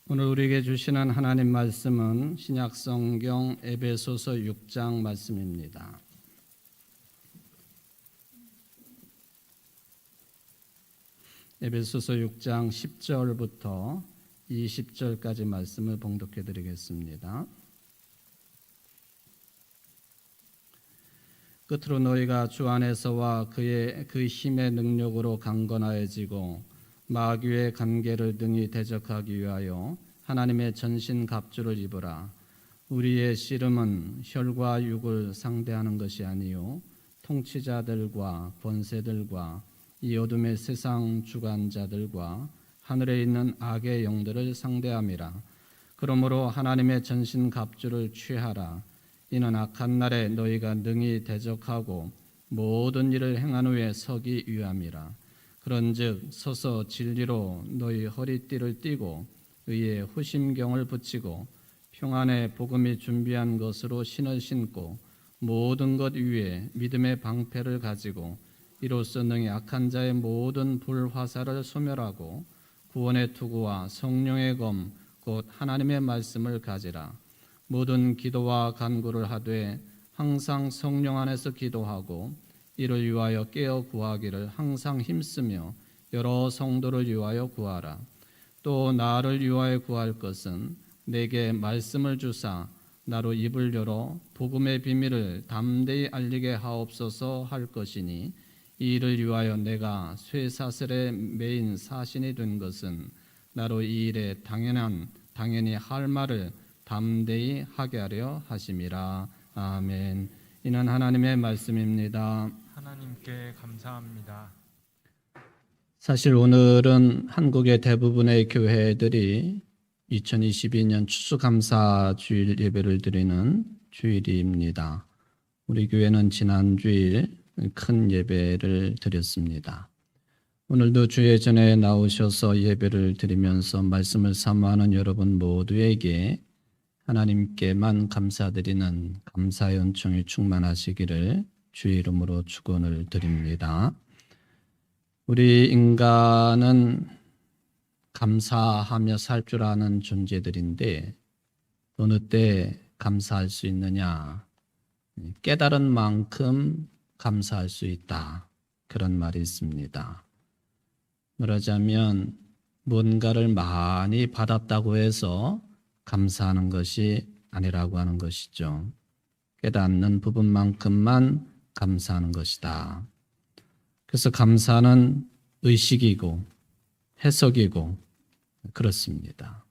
오늘 우리에게 주시는 하나님 말씀은 신약성경 에베소서 6장 말씀입니다. 에베소서 6장 10절부터 20절까지 말씀을 봉독해 드리겠습니다. 끝으로 너희가 주 안에서와 그 힘의 능력으로 강건하여지고 마귀의 관계를 능히 대적하기 위하여 하나님의 전신 갑주를 입으라. 우리의 씨름은 혈과 육을 상대하는 것이 아니요 통치자들과 권세들과 이 어둠의 세상 주관자들과 하늘에 있는 악의 영들을 상대함이라. 그러므로 하나님의 전신 갑주를 취하라. 이는 악한 날에 너희가 능히 대적하고 모든 일을 행한 후에 서기 위함이라. 그런즉 서서 진리로 너희 허리띠를 띠고 의의 호심경을 붙이고 평안의 복음이 준비한 것으로 신을 신고 모든 것 위에 믿음의 방패를 가지고 이로써 능히 악한 자의 모든 불화살을 소멸하고 구원의 투구와 성령의 검 곧 하나님의 말씀을 가지라. 모든 기도와 간구를 하되 항상 성령 안에서 기도하고 이를 위하여 깨어 구하기를 항상 힘쓰며 여러 성도를 위하여 구하라. 또 나를 위하여 구할 것은 내게 말씀을 주사 나로 입을 열어 복음의 비밀을 담대히 알리게 하옵소서 할 것이니 이 일을 위하여 내가 쇠사슬에 매인 사신이 된 것은 나로 이 일에 당연히 할 말을 담대히 하게 하려 하심이라. 아멘. 이는 하나님의 말씀입니다. 하나님께 감사합니다. 사실 오늘은 한국의 대부분의 교회들이 2022년 추수감사주일 예배를 드리는 주일입니다. 우리 교회는 지난 주일 큰 예배를 드렸습니다. 오늘도 주의 전에 나오셔서 예배를 드리면서 말씀을 사모하는 여러분 모두에게 하나님께만 감사드리는 감사의 은총이 충만하시기를 주의 이름으로 축원을 드립니다. 우리 인간은 감사하며 살 줄 아는 존재들인데 어느 때 감사할 수 있느냐? 깨달은 만큼 감사할 수 있다. 그런 말이 있습니다. 말하자면 뭔가를 많이 받았다고 해서 감사하는 것이 아니라고 하는 것이죠. 깨닫는 부분만큼만 감사하는 것이다. 그래서 감사는 의식이고 해석이고 그렇습니다.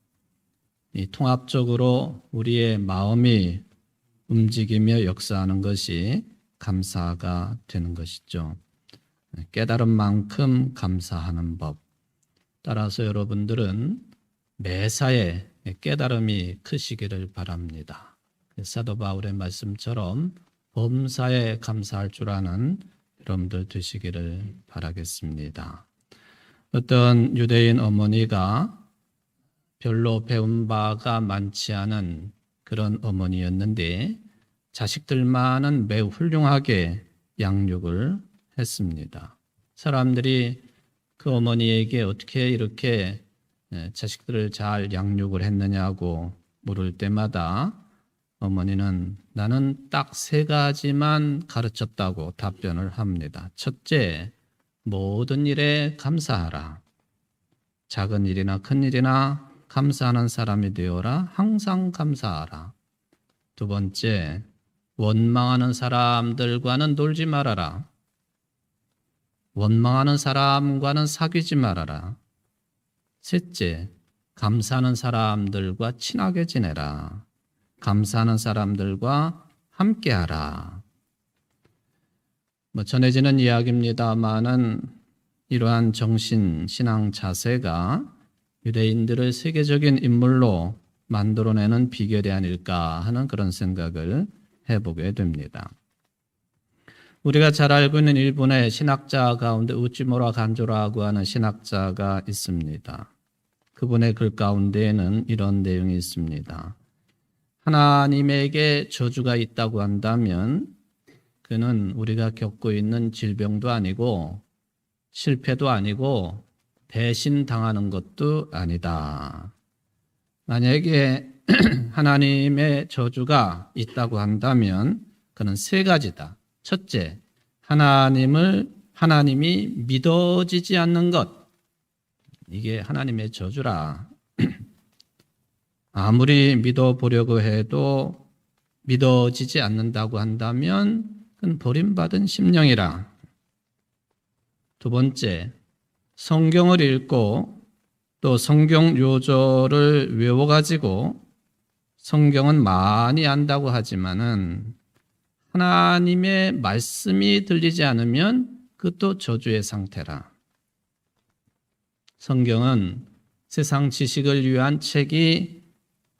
이 통합적으로 우리의 마음이 움직이며 역사하는 것이 감사가 되는 것이죠. 깨달은 만큼 감사하는 법. 따라서 여러분들은 매사에 깨달음이 크시기를 바랍니다. 사도 바울의 말씀처럼 범사에 감사할 줄 아는 여러분들 되시기를 바라겠습니다. 어떤 유대인 어머니가 별로 배운 바가 많지 않은 그런 어머니였는데 자식들만은 매우 훌륭하게 양육을 했습니다. 사람들이 그 어머니에게 어떻게 이렇게 자식들을 잘 양육을 했느냐고 물을 때마다 어머니는 나는 딱 3가지만 가르쳤다고 답변을 합니다. 첫째, 모든 일에 감사하라. 작은 일이나 큰 일이나 감사하는 사람이 되어라. 항상 감사하라. 두 번째, 원망하는 사람들과는 놀지 말아라. 원망하는 사람과는 사귀지 말아라. 셋째, 감사하는 사람들과 친하게 지내라. 감사하는 사람들과 함께하라. 전해지는 이야기입니다마는 이러한 정신, 신앙 자세가 유대인들을 세계적인 인물로 만들어내는 비결이 아닐까 하는 그런 생각을 해보게 됩니다. 우리가 잘 알고 있는 일본의 신학자 가운데 우찌무라 간조라고 하는 신학자가 있습니다. 그분의 글 가운데에는 이런 내용이 있습니다. 하나님에게 저주가 있다고 한다면 그는 우리가 겪고 있는 질병도 아니고 실패도 아니고 배신당하는 것도 아니다. 만약에 하나님의 저주가 있다고 한다면 그는 세 가지다. 첫째, 하나님이 믿어지지 않는 것. 이게 하나님의 저주라. 아무리 믿어보려고 해도 믿어지지 않는다고 한다면 그건 버림받은 심령이라. 두 번째, 성경을 읽고 또 성경 요절을 외워가지고 성경은 많이 안다고 하지만은 하나님의 말씀이 들리지 않으면 그것도 저주의 상태라. 성경은 세상 지식을 위한 책이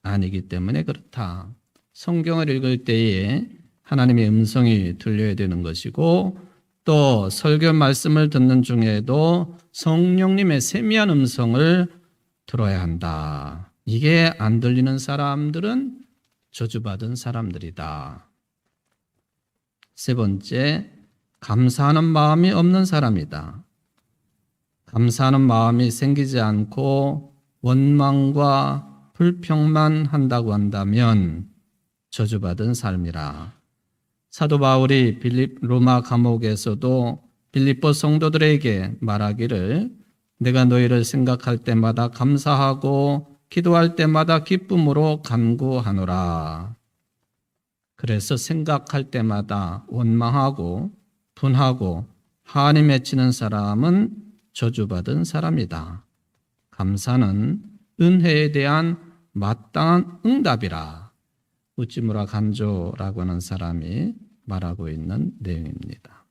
아니기 때문에 그렇다. 성경을 읽을 때에 하나님의 음성이 들려야 되는 것이고 또 설교 말씀을 듣는 중에도 성령님의 세미한 음성을 들어야 한다. 이게 안 들리는 사람들은 저주받은 사람들이다. 세 번째, 감사하는 마음이 없는 사람이다. 감사하는 마음이 생기지 않고 원망과 불평만 한다고 한다면 저주받은 삶이라. 사도 바울이 로마 감옥에서도 빌립보 성도들에게 말하기를 내가 너희를 생각할 때마다 감사하고 기도할 때마다 기쁨으로 간구하노라. 그래서 생각할 때마다 원망하고 분하고 한이 맺히는 사람은 저주받은 사람이다. 감사는 은혜에 대한 마땅한 응답이라. 우찌무라 간조라고 하는 사람이 말하고 있는 내용입니다.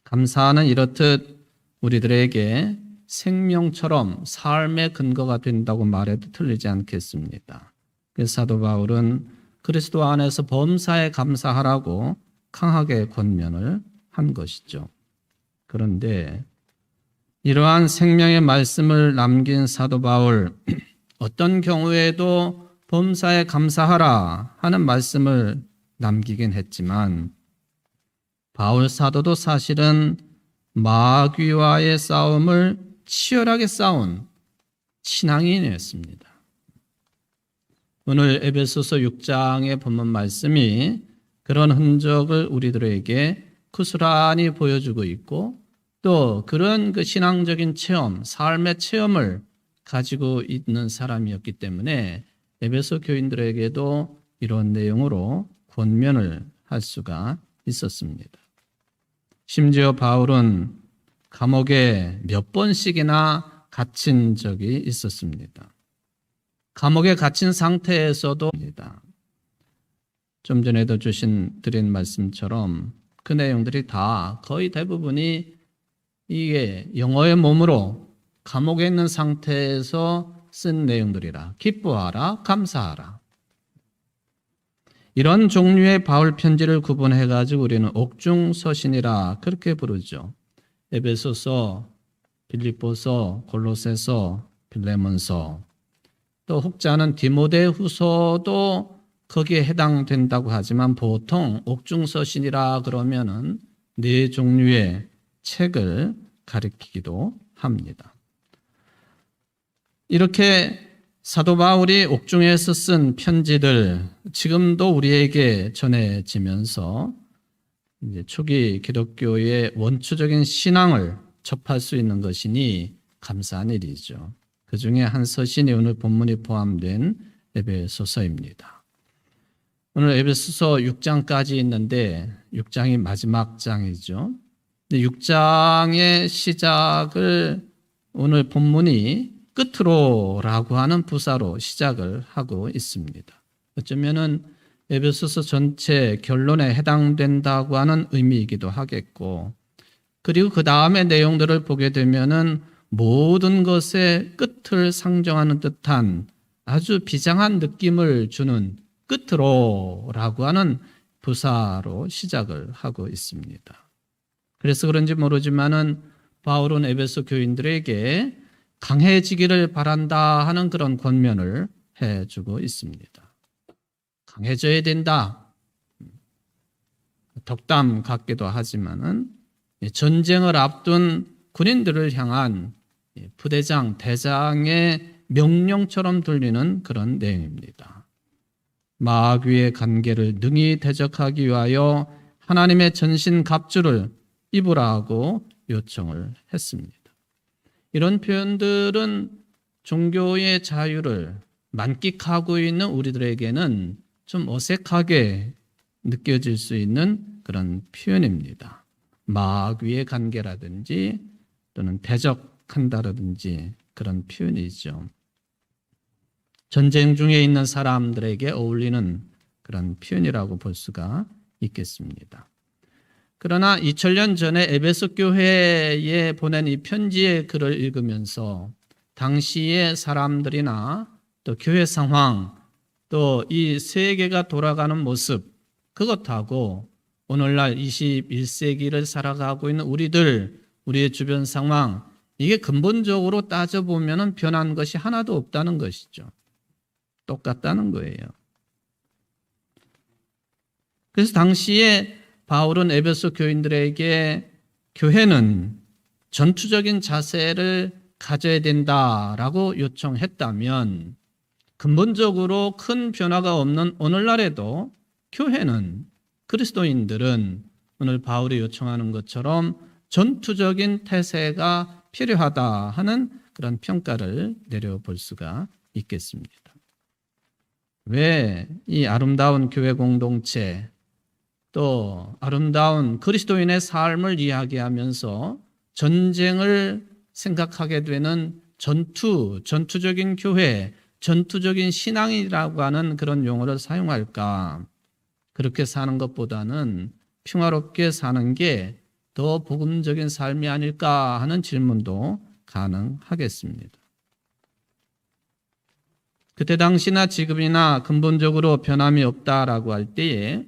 감사는 이렇듯 우리들에게 생명처럼 삶의 근거가 된다고 말해도 틀리지 않겠습니다. 그래서 사도 바울은 그리스도 안에서 범사에 감사하라고 강하게 권면을 한 것이죠. 그런데 이러한 생명의 말씀을 남긴 사도 바울, 어떤 경우에도 범사에 감사하라 하는 말씀을 남기긴 했지만 바울 사도도 사실은 마귀와의 싸움을 치열하게 싸운 신앙인이었습니다. 오늘 에베소서 6장의 본문 말씀이 그런 흔적을 우리들에게 고스란히 보여주고 있고 또 그런 그 신앙적인 체험, 삶의 체험을 가지고 있는 사람이었기 때문에 에베소 교인들에게도 이런 내용으로 권면을 할 수가 있었습니다. 심지어 바울은 감옥에 몇 번씩이나 갇힌 적이 있었습니다. 감옥에 갇힌 상태에서도 좀 전에도 드린 말씀처럼 그 내용들이 다 거의 대부분이 이게 영어의 몸으로 감옥에 있는 상태에서 쓴 내용들이라. 기뻐하라, 감사하라. 이런 종류의 바울 편지를 구분해가지고 우리는 옥중서신이라 그렇게 부르죠. 에베소서, 빌립보서, 골로새서, 빌레몬서, 또 혹자는 디모데후서도 거기에 해당된다고 하지만 보통 옥중서신이라 그러면은 네 종류의 책을 가리키기도 합니다. 이렇게 사도 바울이 옥중에서 쓴 편지들 지금도 우리에게 전해지면서 이제 초기 기독교의 원초적인 신앙을 접할 수 있는 것이니 감사한 일이죠. 그 중에 한 서신이 오늘 본문이 포함된 에베소서입니다. 오늘 에베소서 6장까지 있는데 6장이 마지막 장이죠. 6장의 시작을 오늘 본문이 끝으로라고 하는 부사로 시작을 하고 있습니다. 어쩌면은 에베소서 전체 결론에 해당된다고 하는 의미이기도 하겠고, 그리고 그 다음의 내용들을 보게 되면은 모든 것의 끝을 상정하는 듯한 아주 비장한 느낌을 주는 끝으로라고 하는 부사로 시작을 하고 있습니다. 그래서 그런지 모르지만은 바울은 에베소 교인들에게 강해지기를 바란다 하는 그런 권면을 해주고 있습니다. 강해져야 된다. 덕담 같기도 하지만은 전쟁을 앞둔 군인들을 향한 부대장, 대장의 명령처럼 들리는 그런 내용입니다. 마귀의 관계를 능히 대적하기 위하여 하나님의 전신 갑주를 입으라고 요청을 했습니다. 이런 표현들은 종교의 자유를 만끽하고 있는 우리들에게는 좀 어색하게 느껴질 수 있는 그런 표현입니다. 마귀의 관계라든지 또는 대적한다라든지 그런 표현이죠. 전쟁 중에 있는 사람들에게 어울리는 그런 표현이라고 볼 수가 있겠습니다. 그러나 2000년 전에 에베소 교회에 보낸 이 편지의 글을 읽으면서 당시의 사람들이나 또 교회 상황, 또 이 세계가 돌아가는 모습, 그것하고 오늘날 21세기를 살아가고 있는 우리의 주변 상황, 이게 근본적으로 따져보면 변한 것이 하나도 없다는 것이죠. 똑같다는 거예요. 그래서 당시에 바울은 에베소 교인들에게 교회는 전투적인 자세를 가져야 된다라고 요청했다면 근본적으로 큰 변화가 없는 오늘날에도 교회는, 그리스도인들은 오늘 바울이 요청하는 것처럼 전투적인 태세가 필요하다 하는 그런 평가를 내려볼 수가 있겠습니다. 왜 이 아름다운 교회 공동체, 또 아름다운 그리스도인의 삶을 이야기하면서 전쟁을 생각하게 되는 전투적인 교회, 전투적인 신앙이라고 하는 그런 용어를 사용할까? 그렇게 사는 것보다는 평화롭게 사는 게 더 복음적인 삶이 아닐까 하는 질문도 가능하겠습니다. 그때 당시나 지금이나 근본적으로 변함이 없다라고 할 때에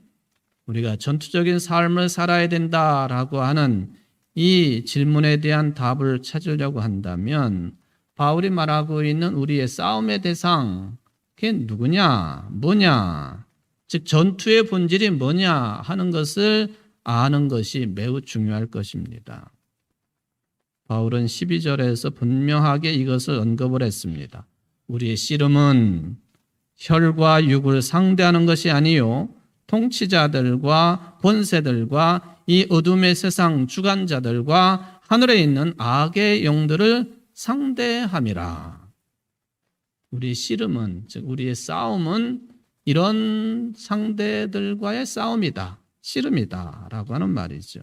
우리가 전투적인 삶을 살아야 된다라고 하는 이 질문에 대한 답을 찾으려고 한다면 바울이 말하고 있는 우리의 싸움의 대상, 그게 누구냐, 뭐냐, 즉 전투의 본질이 뭐냐 하는 것을 아는 것이 매우 중요할 것입니다. 바울은 12절에서 분명하게 이것을 언급을 했습니다. 우리의 씨름은 혈과 육을 상대하는 것이 아니요 통치자들과 권세들과 이 어둠의 세상 주관자들과 하늘에 있는 악의 영들을 상대함이라. 우리의 씨름은, 즉 우리의 싸움은 이런 상대들과의 싸움이다, 씨름이다 라고 하는 말이죠.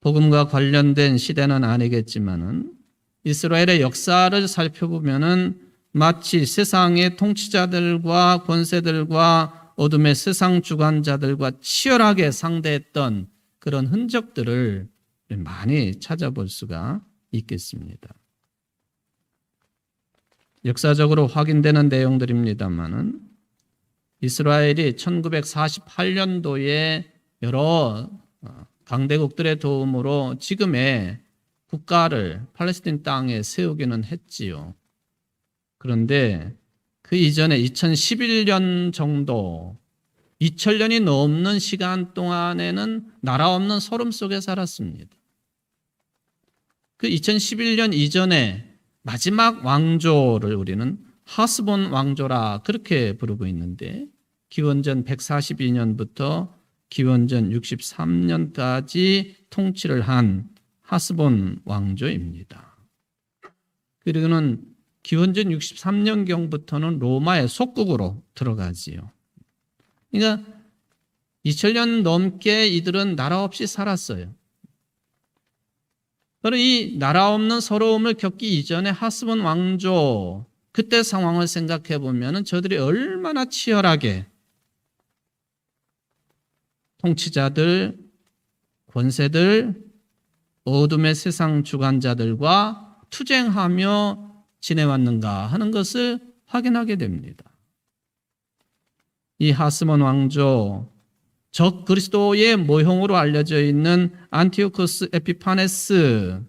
복음과 관련된 시대는 아니겠지만은 이스라엘의 역사를 살펴보면은 마치 세상의 통치자들과 권세들과 어둠의 세상 주관자들과 치열하게 상대했던 그런 흔적들을 많이 찾아볼 수가 있겠습니다. 역사적으로 확인되는 내용들입니다만은 이스라엘이 1948년도에 여러 강대국들의 도움으로 지금의 국가를 팔레스틴 땅에 세우기는 했지요. 그런데 그 이전에 2011년 정도, 2000년이 넘는 시간 동안에는 나라 없는 소름 속에 살았습니다. 그 2011년 이전에 마지막 왕조를 우리는 하스본 왕조라 그렇게 부르고 있는데 기원전 142년부터 기원전 63년까지 통치를 한 하스본 왕조입니다. 그리고는 기원전 63년경부터는 로마의 속국으로 들어가지요. 그러니까 2000년 넘게 이들은 나라 없이 살았어요. 그리고 이 나라 없는 서러움을 겪기 이전에 하스본 왕조, 그때 상황을 생각해 보면 저들이 얼마나 치열하게 통치자들, 권세들, 어둠의 세상 주관자들과 투쟁하며 지내왔는가 하는 것을 확인하게 됩니다. 이 하스몬 왕조, 적 그리스도의 모형으로 알려져 있는 안티오코스 에피파네스,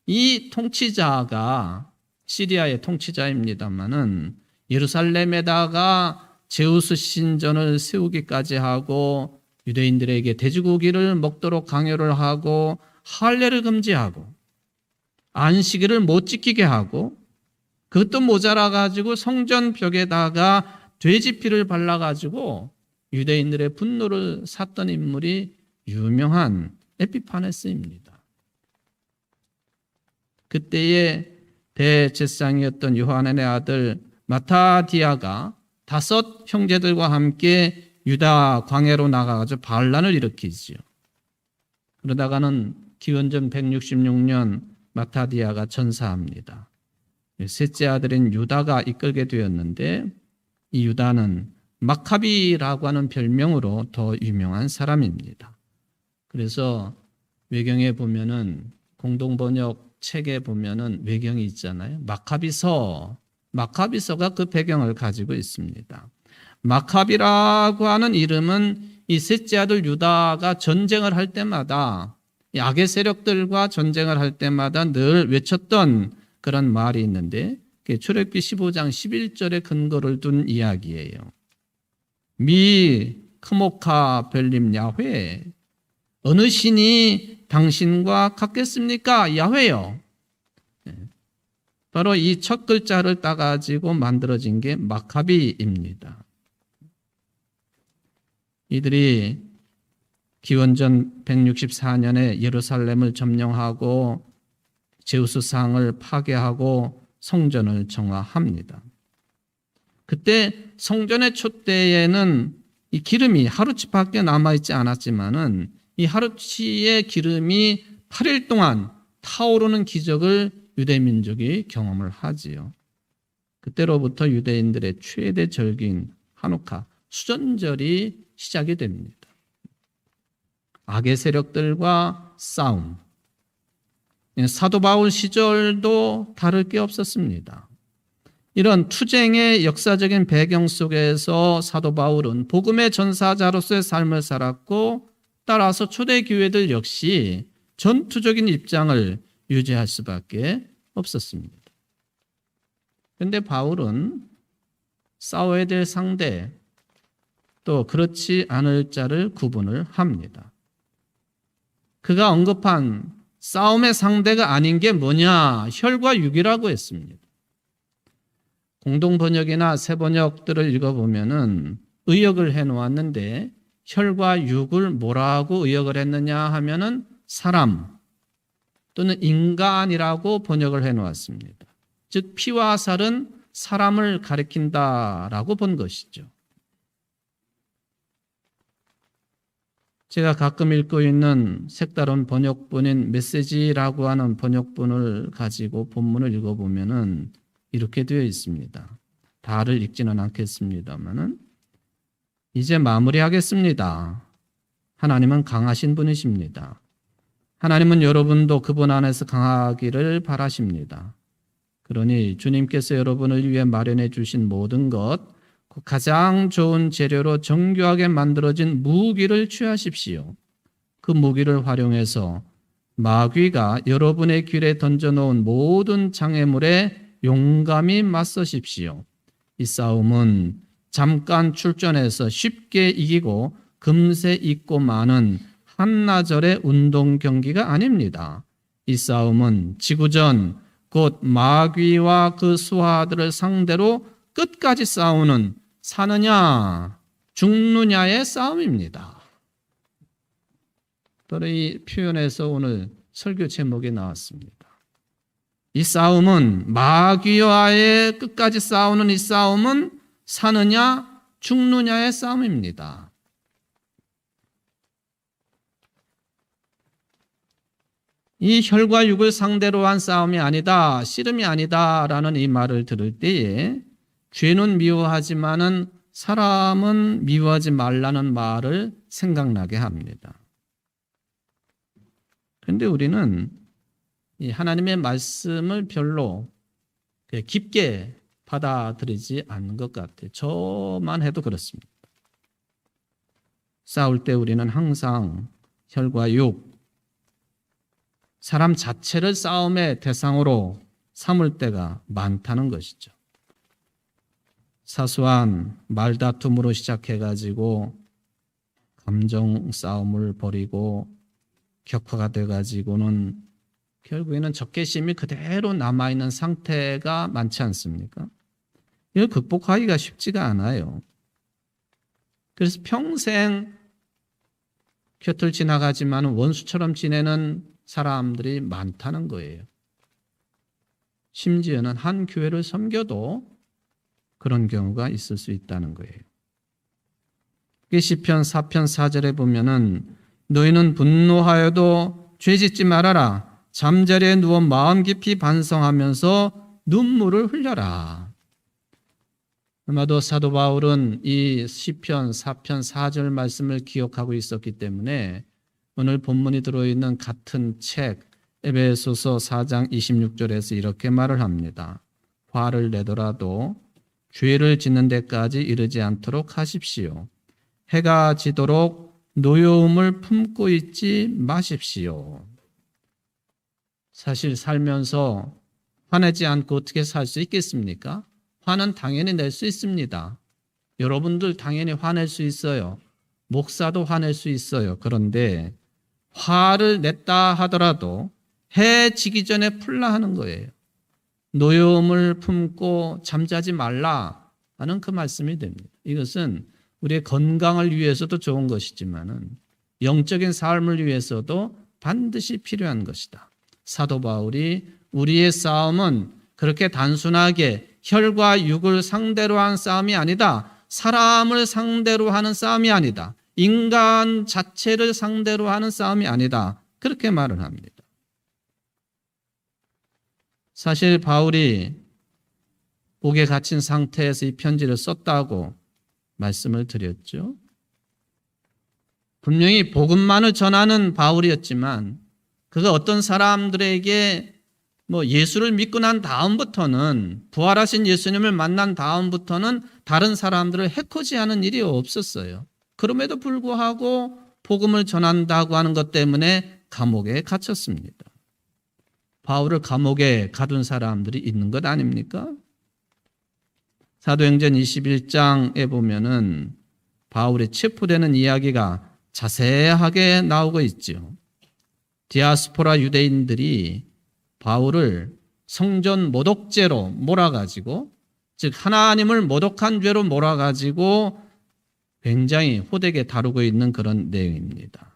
이 통치자가 시리아의 통치자입니다마는 예루살렘에다가 제우스 신전을 세우기까지 하고 유대인들에게 돼지고기를 먹도록 강요를 하고 할례를 금지하고 안식일을 못 지키게 하고 그것도 모자라 가지고 성전 벽에다가 돼지 피를 발라 가지고 유대인들의 분노를 샀던 인물이 유명한 에피파네스입니다. 그때의 대제사장이었던 요하난의 아들 마타디아가 5 형제들과 함께 유다 광야로 나가가지고 반란을 일으키지요. 그러다가는 기원전 166년 마타디아가 전사합니다. 셋째 아들인 유다가 이끌게 되었는데 이 유다는 마카비라고 하는 별명으로 더 유명한 사람입니다. 그래서 외경에 보면은 공동번역 책에 보면은 외경이 있잖아요. 마카비서가 그 배경을 가지고 있습니다. 마카비라고 하는 이름은 이 셋째 아들 유다가 전쟁을 할 때마다 이 악의 세력들과 전쟁을 할 때마다 늘 외쳤던 그런 말이 있는데 출애굽기 15장 11절에 근거를 둔 이야기예요. 미 크모카 벨림 야훼, 어느 신이 당신과 같겠습니까? 야훼요. 바로 이 첫 글자를 따가지고 만들어진 게 마카비입니다. 이들이 기원전 164년에 예루살렘을 점령하고 제우스 상을 파괴하고 성전을 정화합니다. 그때 성전의 촛대에는 이 기름이 하루치밖에 남아있지 않았지만은 이 하루치의 기름이 8일 동안 타오르는 기적을 유대민족이 경험을 하지요. 그때로부터 유대인들의 최대 절기인 하누카 수전절이 시작이 됩니다. 악의 세력들과 싸움. 사도 바울 시절도 다를 게 없었습니다. 이런 투쟁의 역사적인 배경 속에서 사도 바울은 복음의 전사자로서의 삶을 살았고 따라서 초대교회들 역시 전투적인 입장을 유지할 수밖에 없었습니다. 그런데 바울은 싸워야 될 상대 또 그렇지 않을 자를 구분을 합니다. 그가 언급한 싸움의 상대가 아닌 게 뭐냐? 혈과 육이라고 했습니다. 공동번역이나 새번역들을 읽어보면은 의역을 해놓았는데 혈과 육을 뭐라고 의역을 했느냐 하면은 사람 또는 인간이라고 번역을 해놓았습니다. 즉 피와 살은 사람을 가리킨다라고 본 것이죠. 제가 가끔 읽고 있는 색다른 번역본인 메시지라고 하는 번역본을 가지고 본문을 읽어보면은 이렇게 되어 있습니다. 다를 읽지는 않겠습니다만은 이제 마무리하겠습니다. 하나님은 강하신 분이십니다. 하나님은 여러분도 그분 안에서 강하기를 바라십니다. 그러니 주님께서 여러분을 위해 마련해 주신 모든 것, 가장 좋은 재료로 정교하게 만들어진 무기를 취하십시오. 그 무기를 활용해서 마귀가 여러분의 길에 던져놓은 모든 장애물에 용감히 맞서십시오. 이 싸움은 잠깐 출전해서 쉽게 이기고 금세 잊고 마는 한나절의 운동 경기가 아닙니다. 이 싸움은 지구전 곧 마귀와 그 수하들을 상대로 끝까지 싸우는 사느냐 죽느냐의 싸움입니다. 바로 이 표현에서 오늘 설교 제목이 나왔습니다. 이 싸움은 마귀와의 끝까지 싸우는 이 싸움은 사느냐 죽느냐의 싸움입니다. 이 혈과 육을 상대로 한 싸움이 아니다, 씨름이 아니다라는 이 말을 들을 때에 죄는 미워하지만은 사람은 미워하지 말라는 말을 생각나게 합니다. 그런데 우리는 이 하나님의 말씀을 별로 깊게 받아들이지 않는 것 같아요. 저만 해도 그렇습니다. 싸울 때 우리는 항상 혈과 육, 사람 자체를 싸움의 대상으로 삼을 때가 많다는 것이죠. 사소한 말다툼으로 시작해가지고 감정 싸움을 벌이고 격화가 돼가지고는 결국에는 적개심이 그대로 남아있는 상태가 많지 않습니까? 이걸 극복하기가 쉽지가 않아요. 그래서 평생 곁을 지나가지만 원수처럼 지내는 사람들이 많다는 거예요. 심지어는 한 교회를 섬겨도 그런 경우가 있을 수 있다는 거예요. 시편 4편 4절에 보면은 너희는 분노하여도 죄짓지 말아라. 잠자리에 누워 마음 깊이 반성하면서 눈물을 흘려라. 아마도 사도 바울은 이 시편 4편 4절 말씀을 기억하고 있었기 때문에 오늘 본문이 들어있는 같은 책 에베소서 4장 26절에서 이렇게 말을 합니다. 화를 내더라도 죄를 짓는 데까지 이르지 않도록 하십시오. 해가 지도록 노여움을 품고 있지 마십시오. 사실 살면서 화내지 않고 어떻게 살 수 있겠습니까? 화는 당연히 낼 수 있습니다. 여러분들 당연히 화낼 수 있어요. 목사도 화낼 수 있어요. 그런데 화를 냈다 하더라도 해 지기 전에 풀라 하는 거예요. 노여움을 품고 잠자지 말라 하는 그 말씀이 됩니다. 이것은 우리의 건강을 위해서도 좋은 것이지만은 영적인 삶을 위해서도 반드시 필요한 것이다. 사도 바울이 우리의 싸움은 그렇게 단순하게 혈과 육을 상대로 한 싸움이 아니다. 사람을 상대로 하는 싸움이 아니다. 인간 자체를 상대로 하는 싸움이 아니다. 그렇게 말을 합니다. 사실 바울이 옥에 갇힌 상태에서 이 편지를 썼다고 말씀을 드렸죠. 분명히 복음만을 전하는 바울이었지만 그가 어떤 사람들에게 예수를 믿고 난 다음부터는 부활하신 예수님을 만난 다음부터는 다른 사람들을 해코지하는 일이 없었어요. 그럼에도 불구하고 복음을 전한다고 하는 것 때문에 감옥에 갇혔습니다. 바울을 감옥에 가둔 사람들이 있는 것 아닙니까? 사도행전 21장에 보면은 바울이 체포되는 이야기가 자세하게 나오고 있죠. 디아스포라 유대인들이 바울을 성전 모독죄로 몰아가지고, 즉 하나님을 모독한 죄로 몰아가지고 굉장히 호되게 다루고 있는 그런 내용입니다.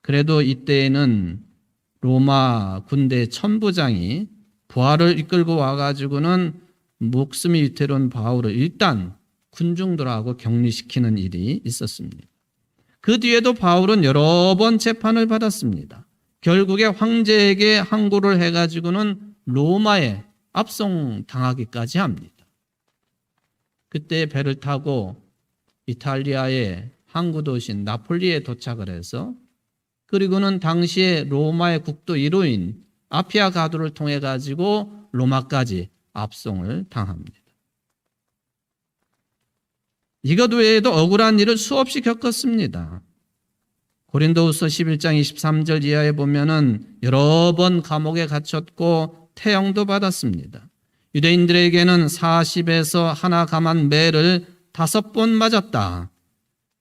그래도 이때에는 로마 군대 천부장이 부하를 이끌고 와가지고는 목숨이 위태로운 바울을 일단 군중들하고 격리시키는 일이 있었습니다. 그 뒤에도 바울은 여러 번 재판을 받았습니다. 결국에 황제에게 항고를 해가지고는 로마에 압송당하기까지 합니다. 그때 배를 타고 이탈리아의 항구 도시인 나폴리에 도착을 해서 그리고는 당시에 로마의 국도 1호인 아피아 가도를 통해 가지고 로마까지 압송을 당합니다. 이것 외에도 억울한 일을 수없이 겪었습니다. 고린도후서 11장 23절 이하에 보면은 여러 번 감옥에 갇혔고 태형도 받았습니다. 유대인들에게는 40에서 하나 감한 매를 5번 맞았다.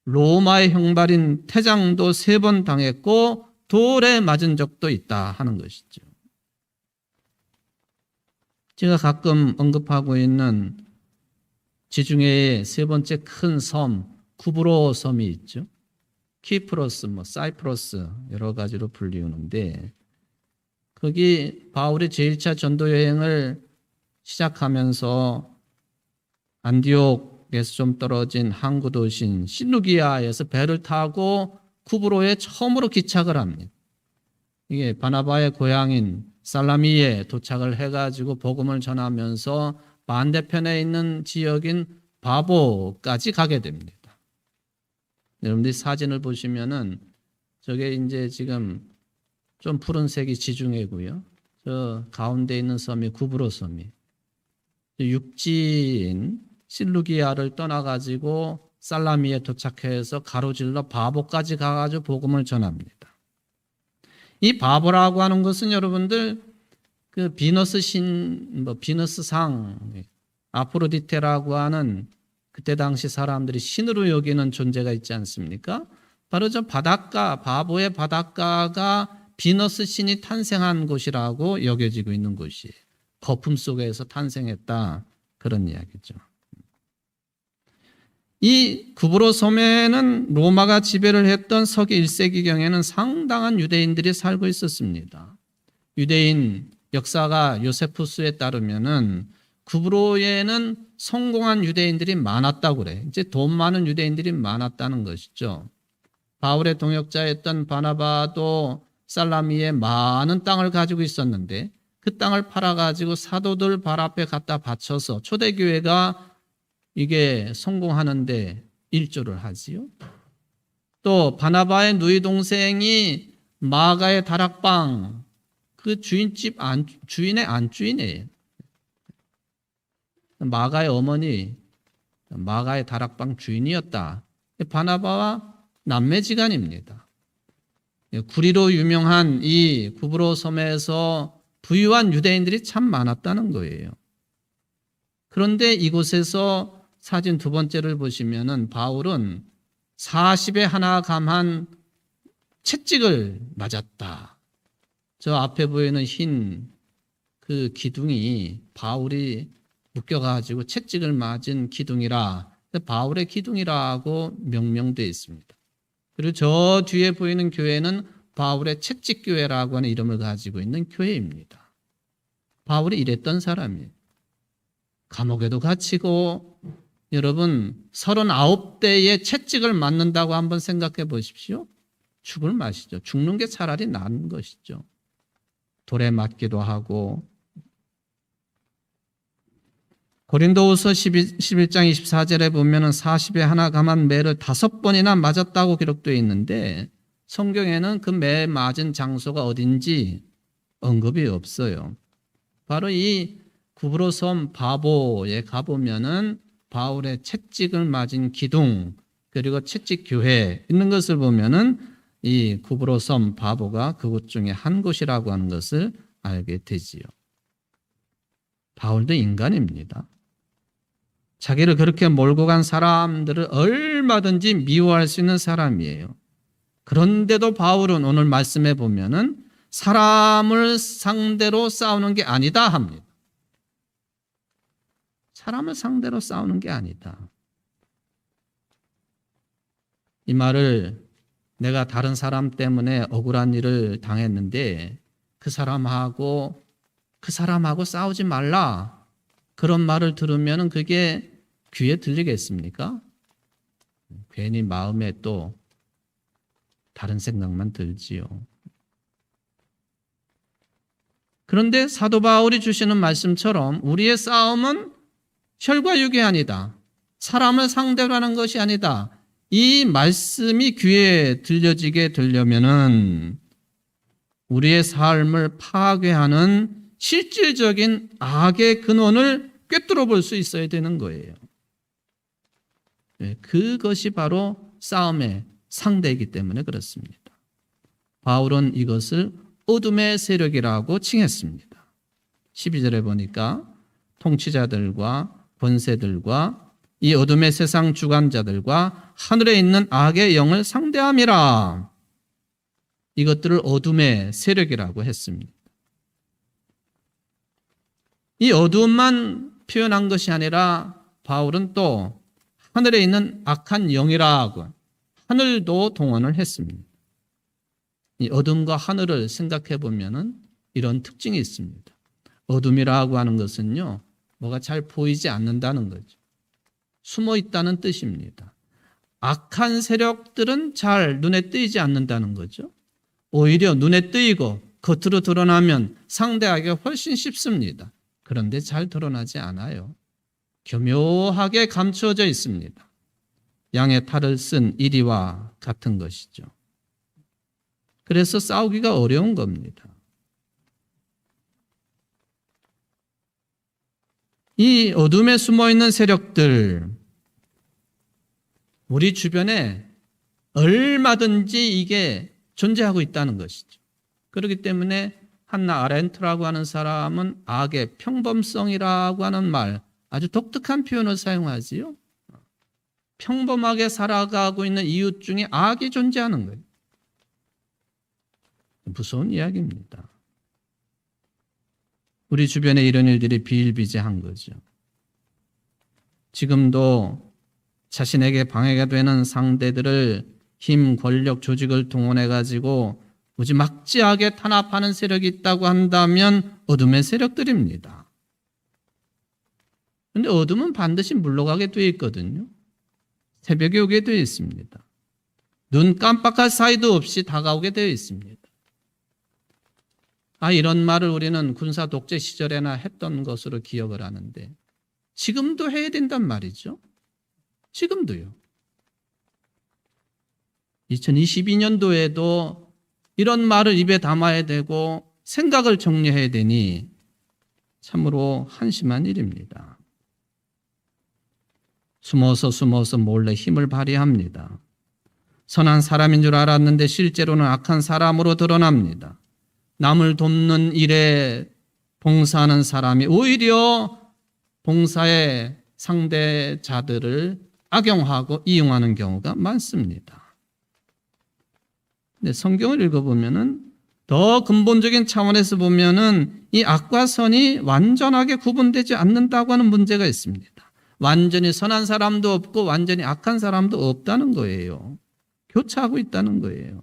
로마의 형발인 태장도 3번 당했고 돌에 맞은 적도 있다 하는 것이죠. 제가 가끔 언급하고 있는 지중해의 3번째 큰 섬 쿠브로 섬이 있죠. 키프로스, 사이프러스 여러 가지로 불리우는데 거기 바울이 제1차 전도 여행을 시작하면서 안디옥에서 좀 떨어진 항구 도시인 실루기아에서 배를 타고 쿠브로에 처음으로 기착을 합니다. 이게 바나바의 고향인 살라미에 도착을 해가지고 복음을 전하면서 반대편에 있는 지역인 바보까지 가게 됩니다. 여러분들이 사진을 보시면은 저게 이제 지금 좀 푸른색이 지중해고요. 저 가운데 있는 섬이 쿠브로 섬이. 육지인 실루기아를 떠나가지고 살라미에 도착해서 가로질러 바보까지 가가지고 복음을 전합니다. 이 바보라고 하는 것은 여러분들 그 비너스 비너스상 아프로디테라고 하는 그때 당시 사람들이 신으로 여기는 존재가 있지 않습니까? 바로 저 바닷가, 바보의 바닷가가 비너스 신이 탄생한 곳이라고 여겨지고 있는 곳이에요. 거품 속에서 탄생했다, 그런 이야기죠. 이 구브로 섬에는 로마가 지배를 했던 서기 1세기경에는 상당한 유대인들이 살고 있었습니다. 유대인 역사가 요세푸스에 따르면은 구브로에는 성공한 유대인들이 많았다고 그래. 이제 돈 많은 유대인들이 많았다는 것이죠. 바울의 동역자였던 바나바도 살라미에 많은 땅을 가지고 있었는데 그 땅을 팔아가지고 사도들 발 앞에 갖다 바쳐서 초대교회가 이게 성공하는데 일조를 하지요. 또 바나바의 누이 동생이 마가의 다락방 그 주인의 안주인이에요. 마가의 어머니 마가의 다락방 주인이었다. 바나바와 남매지간입니다. 구리로 유명한 이 구브로 섬에서 부유한 유대인들이 참 많았다는 거예요. 그런데 이곳에서 사진 두 번째를 보시면은 바울은 40에 하나 감한 채찍을 맞았다. 저 앞에 보이는 흰 그 기둥이 바울이 묶여가지고 채찍을 맞은 기둥이라 바울의 기둥이라고 명명되어 있습니다. 그리고 저 뒤에 보이는 교회는 바울의 채찍교회라고 하는 이름을 가지고 있는 교회입니다. 바울이 이랬던 사람이에요. 감옥에도 갇히고 여러분 39대의 채찍을 맞는다고 한번 생각해 보십시오. 죽을 맛이죠. 죽는 게 차라리 나은 것이죠. 돌에 맞기도 하고 고린도후서 11장 24절에 보면은 40에 하나 감한 매를 5번이나 맞았다고 기록되어 있는데 성경에는 그 매 맞은 장소가 어딘지 언급이 없어요. 바로 이 구브로 섬 바보에 가보면은 바울의 채찍을 맞은 기둥 그리고 채찍 교회 있는 것을 보면은 이 구브로 섬 바보가 그곳 중에 한 곳이라고 하는 것을 알게 되지요. 바울도 인간입니다. 자기를 그렇게 몰고 간 사람들을 얼마든지 미워할 수 있는 사람이에요. 그런데도 바울은 오늘 말씀해 보면은 사람을 상대로 싸우는 게 아니다 합니다. 사람을 상대로 싸우는 게 아니다. 이 말을 내가 다른 사람 때문에 억울한 일을 당했는데 그 사람하고 싸우지 말라. 그런 말을 들으면 그게 귀에 들리겠습니까? 괜히 마음에 또 다른 생각만 들지요. 그런데 사도 바울이 주시는 말씀처럼 우리의 싸움은 혈과 육이 아니다. 사람을 상대로 하는 것이 아니다. 이 말씀이 귀에 들려지게 되려면은 우리의 삶을 파괴하는 실질적인 악의 근원을 꿰뚫어 볼 수 있어야 되는 거예요. 그것이 바로 싸움의 상대이기 때문에 그렇습니다. 바울은 이것을 어둠의 세력이라고 칭했습니다. 12절에 보니까 통치자들과 권세들과 이 어둠의 세상 주관자들과 하늘에 있는 악의 영을 상대함이라. 이것들을 어둠의 세력이라고 했습니다. 이 어둠만 표현한 것이 아니라 바울은 또 하늘에 있는 악한 영이라고 하늘도 동원을 했습니다. 이 어둠과 하늘을 생각해 보면은 이런 특징이 있습니다. 어둠이라고 하는 것은요, 뭐가 잘 보이지 않는다는 거죠. 숨어 있다는 뜻입니다. 악한 세력들은 잘 눈에 띄지 않는다는 거죠. 오히려 눈에 띄고 겉으로 드러나면 상대하기가 훨씬 쉽습니다. 그런데 잘 드러나지 않아요. 교묘하게 감추어져 있습니다. 양의 탈을 쓴 이리와 같은 것이죠. 그래서 싸우기가 어려운 겁니다. 이 어둠에 숨어있는 세력들, 우리 주변에 얼마든지 이게 존재하고 있다는 것이죠. 그렇기 때문에 한나 아렌트라고 하는 사람은 악의 평범성이라고 하는 말, 아주 독특한 표현을 사용하지요. 평범하게 살아가고 있는 이웃 중에 악이 존재하는 거예요. 무서운 이야기입니다. 우리 주변에 이런 일들이 비일비재한 거죠. 지금도 자신에게 방해가 되는 상대들을 힘, 권력, 조직을 동원해 가지고 무지막지하게 탄압하는 세력이 있다고 한다면 어둠의 세력들입니다. 그런데 어둠은 반드시 물러가게 되어 있거든요. 새벽에 오게 되어 있습니다. 눈 깜빡할 사이도 없이 다가오게 되어 있습니다. 이런 말을 우리는 군사 독재 시절에나 했던 것으로 기억을 하는데 지금도 해야 된단 말이죠. 지금도요. 2022년도에도 이런 말을 입에 담아야 되고 생각을 정리해야 되니 참으로 한심한 일입니다. 숨어서 몰래 힘을 발휘합니다. 선한 사람인 줄 알았는데 실제로는 악한 사람으로 드러납니다. 남을 돕는 일에 봉사하는 사람이 오히려 봉사의 상대자들을 악용하고 이용하는 경우가 많습니다. 근데 성경을 읽어보면은 더 근본적인 차원에서 보면은 이 악과 선이 완전하게 구분되지 않는다고 하는 문제가 있습니다. 완전히 선한 사람도 없고 완전히 악한 사람도 없다는 거예요. 교차하고 있다는 거예요.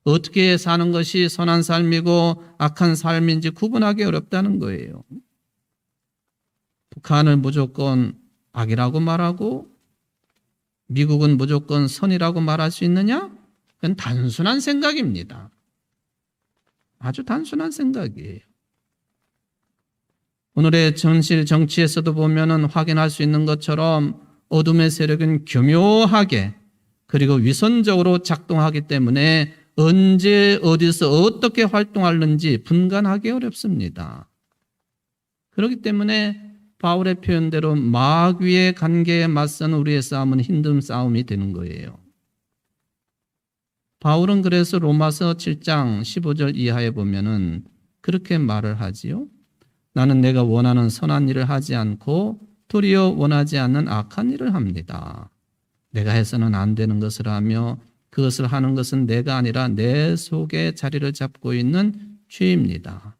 어떻게 사는 것이 선한 삶이고 악한 삶인지 구분하기 어렵다는 거예요. 북한을 무조건 악이라고 말하고 미국은 무조건 선이라고 말할 수 있느냐? 그건 단순한 생각입니다. 아주 단순한 생각이에요. 오늘의 전실 정치에서도 보면은 확인할 수 있는 것처럼 어둠의 세력은 교묘하게 그리고 위선적으로 작동하기 때문에 언제 어디서 어떻게 활동하는지 분간하기 어렵습니다. 그렇기 때문에 바울의 표현대로 마귀의 관계에 맞서는 우리의 싸움은 힘든 싸움이 되는 거예요. 바울은 그래서 로마서 7장 15절 이하에 보면은 그렇게 말을 하지요. 나는 내가 원하는 선한 일을 하지 않고 도리어 원하지 않는 악한 일을 합니다. 내가 해서는 안 되는 것을 하며 그것을 하는 것은 내가 아니라 내 속에 자리를 잡고 있는 죄입니다.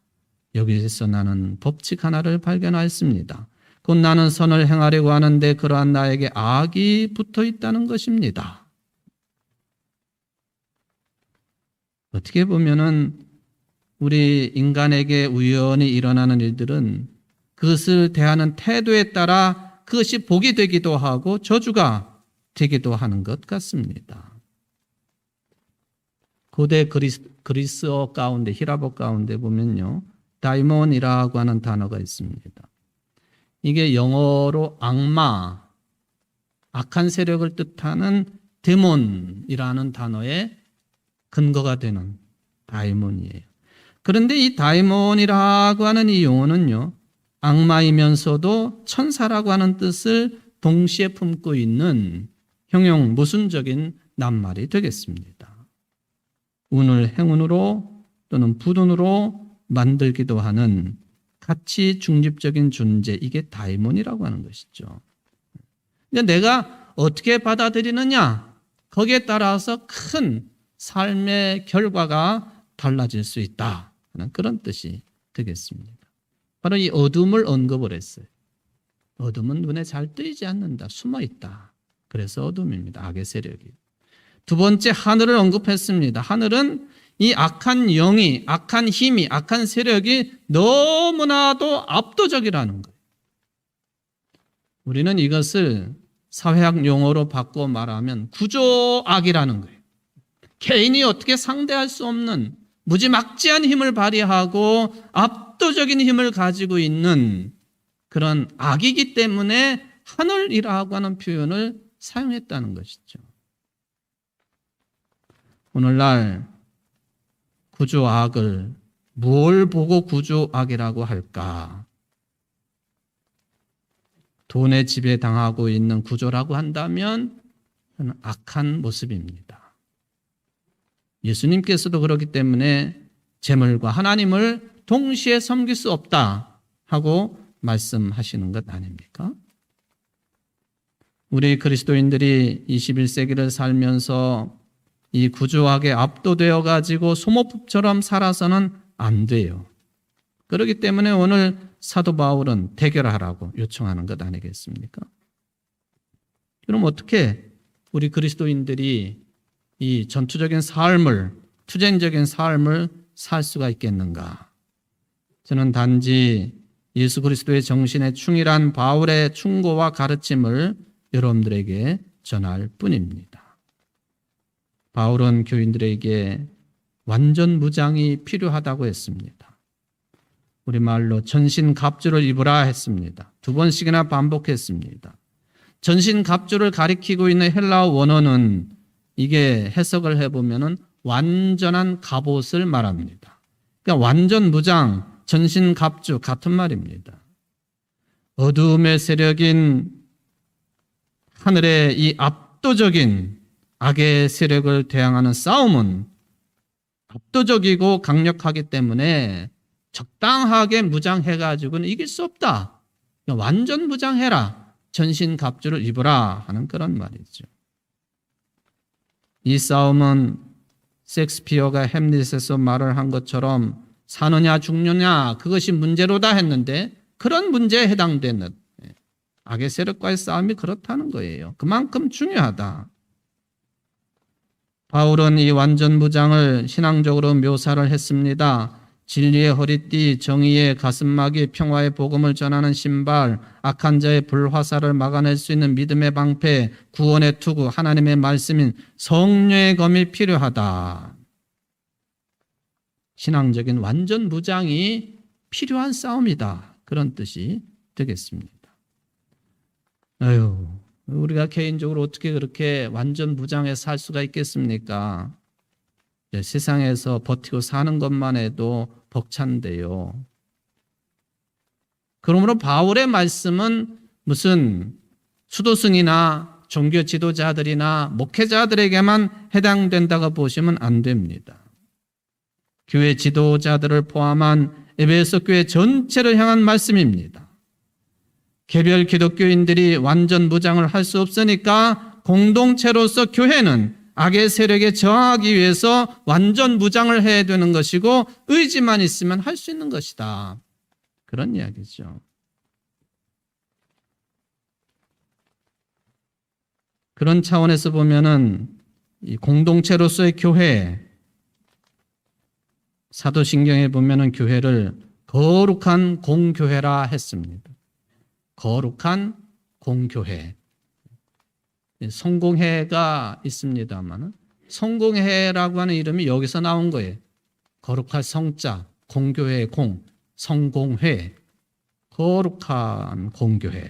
여기서 나는 법칙 하나를 발견하였습니다. 곧 나는 선을 행하려고 하는데 그러한 나에게 악이 붙어 있다는 것입니다. 어떻게 보면은 우리 인간에게 우연히 일어나는 일들은 그것을 대하는 태도에 따라 그것이 복이 되기도 하고 저주가 되기도 하는 것 같습니다. 고대 그리스어 가운데 히라보 가운데 보면요. 다이몬이라고 하는 단어가 있습니다. 이게 영어로 악마, 악한 세력을 뜻하는 데몬이라는 단어의 근거가 되는 다이몬이에요. 그런데 이 다이몬이라고 하는 이 용어는요. 악마이면서도 천사라고 하는 뜻을 동시에 품고 있는 형용 모순적인 낱말이 되겠습니다. 운을 행운으로 또는 불운으로 만들기도 하는 가치 중립적인 존재, 이게 다이몬이라고 하는 것이죠. 내가 어떻게 받아들이느냐, 거기에 따라서 큰 삶의 결과가 달라질 수 있다 하는 그런 뜻이 되겠습니다. 바로 이 어둠을 언급을 했어요. 어둠은 눈에 잘 뜨이지 않는다, 숨어 있다. 그래서 어둠입니다. 악의 세력이. 두 번째, 하늘을 언급했습니다. 하늘은 이 악한 영이, 악한 힘이, 악한 세력이 너무나도 압도적이라는 거예요. 우리는 이것을 사회학 용어로 바꿔 말하면 구조악이라는 거예요. 개인이 어떻게 상대할 수 없는 무지막지한 힘을 발휘하고 압도적인 힘을 가지고 있는 그런 악이기 때문에 하늘이라고 하는 표현을 사용했다는 것이죠. 오늘날 구조악을 뭘 보고 구조악이라고 할까? 돈에 지배당하고 있는 구조라고 한다면 그건 악한 모습입니다. 예수님께서도 그렇기 때문에 재물과 하나님을 동시에 섬길 수 없다 하고 말씀하시는 것 아닙니까? 우리 그리스도인들이 21세기를 살면서 이 구조학에 압도되어 가지고 소모품처럼 살아서는 안 돼요. 그렇기 때문에 오늘 사도 바울은 대결하라고 요청하는 것 아니겠습니까? 그럼 어떻게 우리 그리스도인들이 이 전투적인 삶을, 투쟁적인 삶을 살 수가 있겠는가? 저는 단지 예수 그리스도의 정신에 충실한 바울의 충고와 가르침을 여러분들에게 전할 뿐입니다. 바울은 교인들에게 완전 무장이 필요하다고 했습니다. 우리말로 전신갑주를 입으라 했습니다. 2번씩이나 반복했습니다. 전신갑주를 가리키고 있는 헬라어 원어는 이게 해석을 해보면 완전한 갑옷을 말합니다. 그러니까 완전 무장, 전신갑주 같은 말입니다. 어두움의 세력인 하늘의 이 압도적인 악의 세력을 대항하는 싸움은 압도적이고 강력하기 때문에 적당하게 무장해가지고는 이길 수 없다. 완전 무장해라. 전신갑주를 입으라 하는 그런 말이죠. 이 싸움은 셰익스피어가 햄릿에서 말을 한 것처럼 사느냐 죽느냐 그것이 문제로다 했는데 그런 문제에 해당되는 악의 세력과의 싸움이 그렇다는 거예요. 그만큼 중요하다. 바울은 이 완전 무장을 신앙적으로 묘사를 했습니다. 진리의 허리띠, 정의의 가슴막이, 평화의 복음을 전하는 신발, 악한 자의 불화살을 막아낼 수 있는 믿음의 방패, 구원의 투구, 하나님의 말씀인 성령의 검이 필요하다. 신앙적인 완전 무장이 필요한 싸움이다. 그런 뜻이 되겠습니다. 우리가 개인적으로 어떻게 그렇게 완전 무장해 살 수가 있겠습니까? 세상에서 버티고 사는 것만 해도 벅찬데요. 그러므로 바울의 말씀은 무슨 수도승이나 종교 지도자들이나 목회자들에게만 해당된다고 보시면 안 됩니다. 교회 지도자들을 포함한 에베소 교회 전체를 향한 말씀입니다. 개별 기독교인들이 완전 무장을 할 수 없으니까 공동체로서 교회는 악의 세력에 저항하기 위해서 완전 무장을 해야 되는 것이고 의지만 있으면 할 수 있는 것이다. 그런 이야기죠. 그런 차원에서 보면은 이 공동체로서의 교회, 사도신경에 보면은 교회를 거룩한 공교회라 했습니다. 거룩한 공교회. 성공회가 있습니다만 성공회라고 하는 이름이 여기서 나온 거예요. 거룩할 성자, 공교회의 공, 성공회, 거룩한 공교회.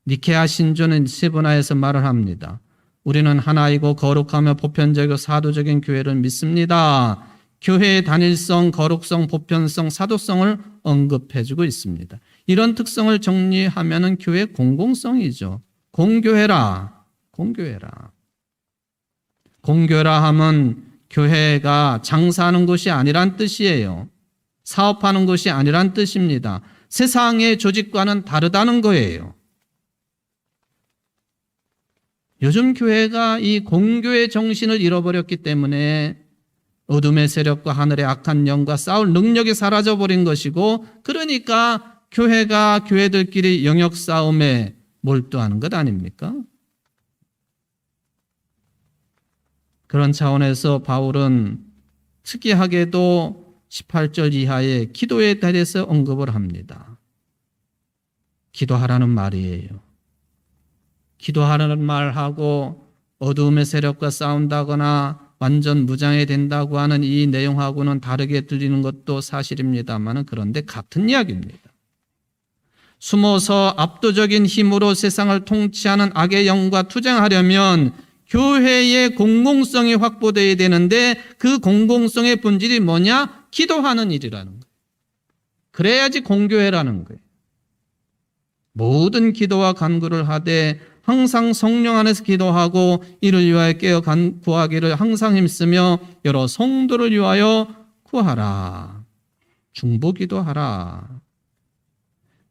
니케아 신조는 세분화해서 말을 합니다. 우리는 하나이고 거룩하며 보편적이고 사도적인 교회를 믿습니다. 교회의 단일성, 거룩성, 보편성, 사도성을 언급해주고 있습니다. 이런 특성을 정리하면 교회의 공공성이죠. 공교회라. 공교회라. 공교회라 하면 교회가 장사하는 곳이 아니란 뜻이에요. 사업하는 곳이 아니란 뜻입니다. 세상의 조직과는 다르다는 거예요. 요즘 교회가 이 공교의 정신을 잃어버렸기 때문에 어둠의 세력과 하늘의 악한 영과 싸울 능력이 사라져버린 것이고, 그러니까 교회가 교회들끼리 영역 싸움에 몰두하는 것 아닙니까? 그런 차원에서 바울은 특이하게도 18절 이하의 기도에 대해서 언급을 합니다. 기도하라는 말이에요. 기도하라는 말하고 어두움의 세력과 싸운다거나 완전 무장해 된다고 하는 이 내용하고는 다르게 들리는 것도 사실입니다만, 그런데 같은 이야기입니다. 숨어서 압도적인 힘으로 세상을 통치하는 악의 영과 투쟁하려면 교회의 공공성이 확보되어야 되는데, 그 공공성의 본질이 뭐냐? 기도하는 일이라는 거예요. 그래야지 공교회라는 거예요. 모든 기도와 간구를 하되 항상 성령 안에서 기도하고 이를 위하여 깨어 구하기를 항상 힘쓰며 여러 성도를 위하여 구하라. 중보기도하라.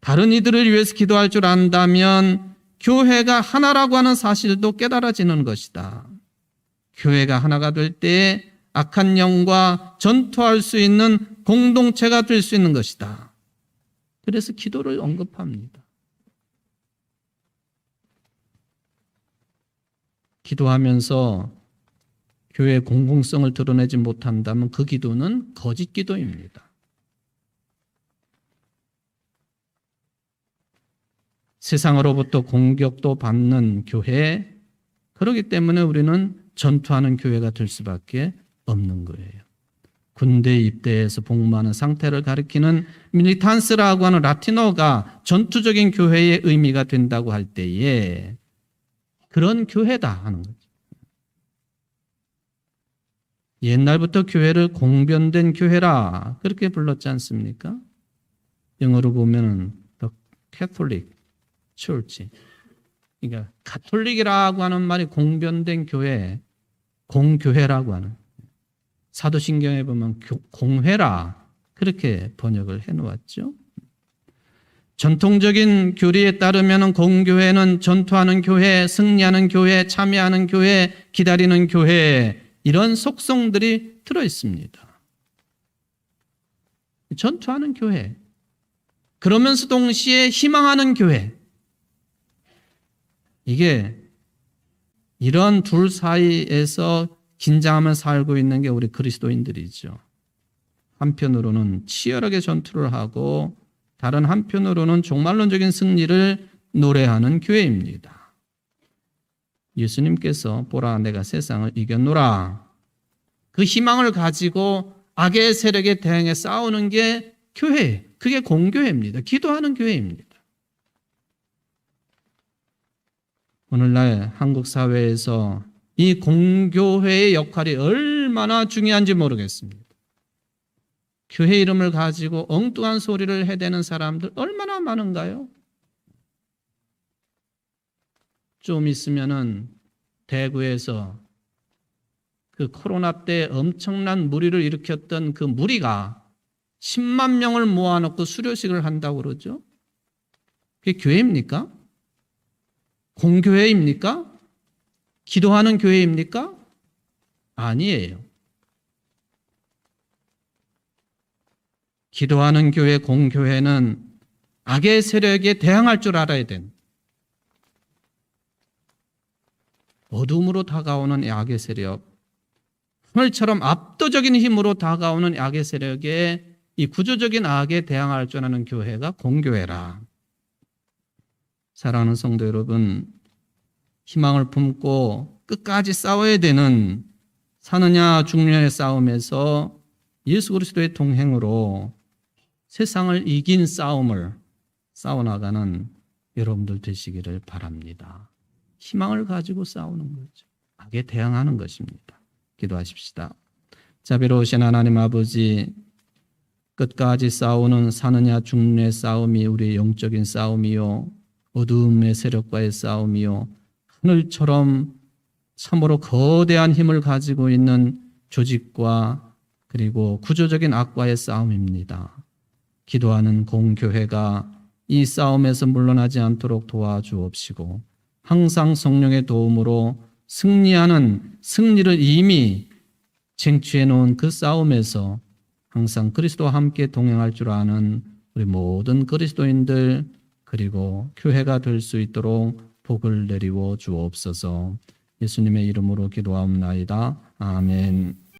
다른 이들을 위해서 기도할 줄 안다면 교회가 하나라고 하는 사실도 깨달아지는 것이다. 교회가 하나가 될 때에 악한 영과 전투할 수 있는 공동체가 될 수 있는 것이다. 그래서 기도를 언급합니다. 기도하면서 교회의 공공성을 드러내지 못한다면 그 기도는 거짓 기도입니다. 세상으로부터 공격도 받는 교회, 그렇기 때문에 우리는 전투하는 교회가 될 수밖에 없는 거예요. 군대에 입대해서 복무하는 상태를 가리키는 밀리탄스라고 하는 라틴어가 전투적인 교회의 의미가 된다고 할 때에 그런 교회다 하는 거죠. 옛날부터 교회를 공변된 교회라 그렇게 불렀지 않습니까? 영어로 보면은 The Catholic Church. 그러니까 가톨릭이라고 하는 말이 공변된 교회, 공교회라고 하는. 사도신경에 보면 공회라 그렇게 번역을 해놓았죠. 전통적인 교리에 따르면 공교회는 전투하는 교회, 승리하는 교회, 참여하는 교회, 기다리는 교회 이런 속성들이 들어 있습니다. 전투하는 교회, 그러면서 동시에 희망하는 교회. 이게 이런 둘 사이에서 긴장하며 살고 있는 게 우리 그리스도인들이죠. 한편으로는 치열하게 전투를 하고 다른 한편으로는 종말론적인 승리를 노래하는 교회입니다. 예수님께서 보라 내가 세상을 이겼노라. 그 희망을 가지고 악의 세력에 대항해 싸우는 게 교회, 그게 공교회입니다. 기도하는 교회입니다. 오늘날 한국 사회에서 이 공교회의 역할이 얼마나 중요한지 모르겠습니다. 교회 이름을 가지고 엉뚱한 소리를 해대는 사람들 얼마나 많은가요? 좀 있으면은 대구에서 그 코로나 때 엄청난 무리를 일으켰던 그 무리가 10만 명을 모아놓고 수료식을 한다고 그러죠. 그게 교회입니까? 공교회입니까? 기도하는 교회입니까? 아니에요. 기도하는 교회, 공교회는 악의 세력에 대항할 줄 알아야 된 어둠으로 다가오는 악의 세력, 하늘처럼 압도적인 힘으로 다가오는 악의 세력에 이 구조적인 악에 대항할 줄 아는 교회가 공교회라. 사랑하는 성도 여러분, 희망을 품고 끝까지 싸워야 되는 사느냐 죽느냐의 싸움에서 예수 그리스도의 동행으로 세상을 이긴 싸움을 싸워나가는 여러분들 되시기를 바랍니다. 희망을 가지고 싸우는 거죠. 악에 대항하는 것입니다. 기도하십시다. 자비로우신 하나님 아버지, 끝까지 싸우는 사느냐 죽느냐의 싸움이 우리의 영적인 싸움이요 어두움의 세력과의 싸움이요 하늘처럼 참으로 거대한 힘을 가지고 있는 조직과 그리고 구조적인 악과의 싸움입니다. 기도하는 공교회가 이 싸움에서 물러나지 않도록 도와주옵시고 항상 성령의 도움으로 승리하는 승리를 이미 쟁취해 놓은 그 싸움에서 항상 그리스도와 함께 동행할 줄 아는 우리 모든 그리스도인들 그리고 교회가 될 수 있도록 복을 내리워 주옵소서. 예수님의 이름으로 기도하옵나이다. 아멘.